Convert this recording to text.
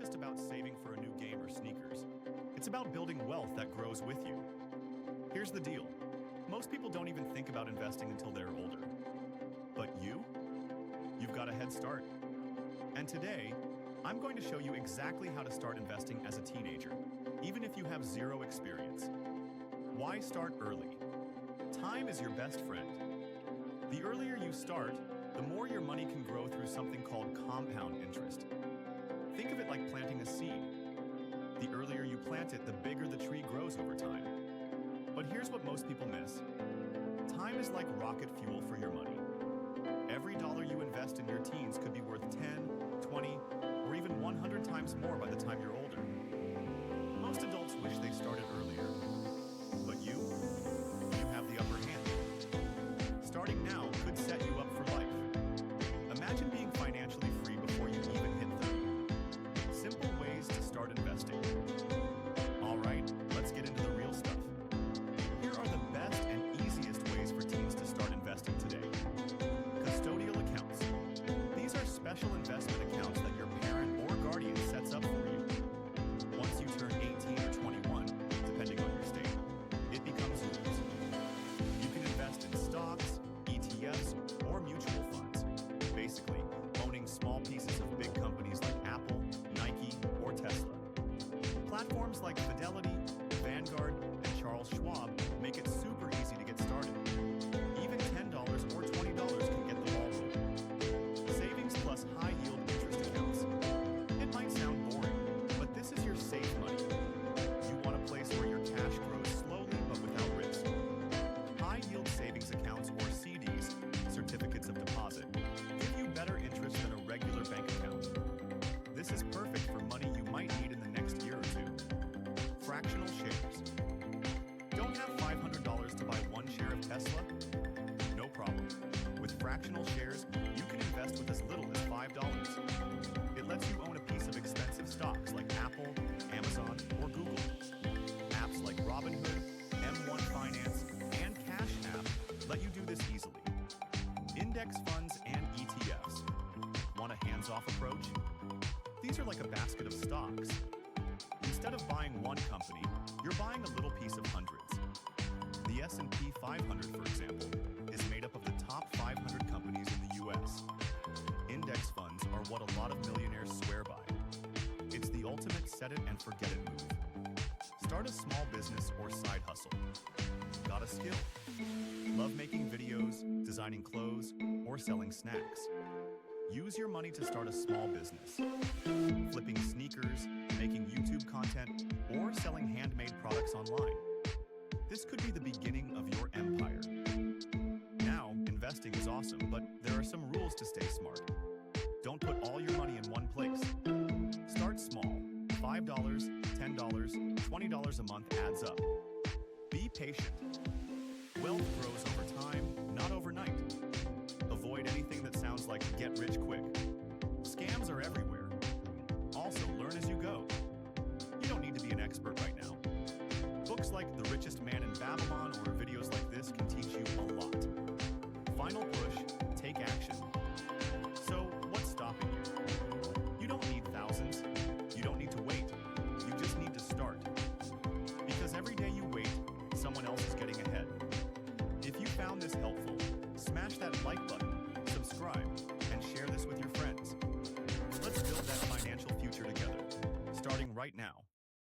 just about saving for a new game or sneakers. It's about building wealth that grows with you. Here's the deal. Most people don't even think about investing until they're older. But you've got a head start. And today, I'm going to show you exactly how to start investing as a teenager, even if you have zero experience. Why start early? Time is your best friend. The earlier you start, the more your money can grow through something called compound interest. Think of it like planting a seed. The earlier you plant it, the bigger the tree grows over time. But here's what most people miss. Time is like rocket fuel for your money. Every dollar you invest in your teens could be worth 10, 20, or even 100 times more by the time you're older. Most adults wish they started earlier. But you have the upper hand. Starting now could set you up for life. Imagine being financially free before you even hit 30. Simple ways to start investing. All right, let's get into the real stuff. Here are the best and easiest ways for teens to start investing today. Custodial accounts. These are special investment accounts that your parent or guardian sets up for you. Once you turn 18 or 21, depending on your state, it becomes yours. You can invest in stocks, ETFs, or mutual funds. Basically, owning small pieces of big companies like Apple, Nike, or Tesla. Platforms like Fidelity, Vanguard, and Charles Schwab make it super easy to get started. Even $10 or $20 can get the ball rolling. Savings plus high-yield interest accounts. It might sound boring, but this is your safe money. You want a place where your cash grows slowly but without risk. High-yield savings accounts, or CDs, certificates of deposit, give you better interest than a regular bank account. This is perfect for money you might need in the next year or two. Fractional shares. Don't have $500 to buy one share of Tesla? No problem. With fractional shares, you can invest with as little as $5. It lets you own a piece of expensive stocks like Apple, Amazon, or Google. Apps like Robinhood, M1 Finance, and Cash App let you do this easily. Index funds and ETFs. Want a hands-off approach? These are like a basket of stocks. Instead of buying one company, you're buying a little piece of hundreds. The S&P 500, for example, is made up of the top 500 companies in the US. Index funds are what a lot of millionaires swear by. It's the ultimate set-it-and-forget-it move. Start a small business or side hustle. Got a skill? Love making videos, designing clothes, or selling snacks? Use your money to start a small business. Flipping sneakers, making YouTube content, or selling handmade products online. This could be the beginning of your empire. Now, investing is awesome, but there are some rules to stay smart. Don't put all your money in one place. Start small. $5, $10, $20 a month adds up. Be patient. Wealth grows over time, not overnight. Avoid anything that sounds like get rich quick. Scams are everywhere. Also, learn as you go. You don't need to be an expert right now. Books like The Richest Man in Babylon or videos like this can teach you a lot. Final push, take action. So, what's stopping you? You don't need thousands. You don't need to wait. You just need to start. Because every day you wait, someone else is getting ahead. If you found this helpful, smash that like button, subscribe, and share this with your friends. Let's build that financial future together, starting right now.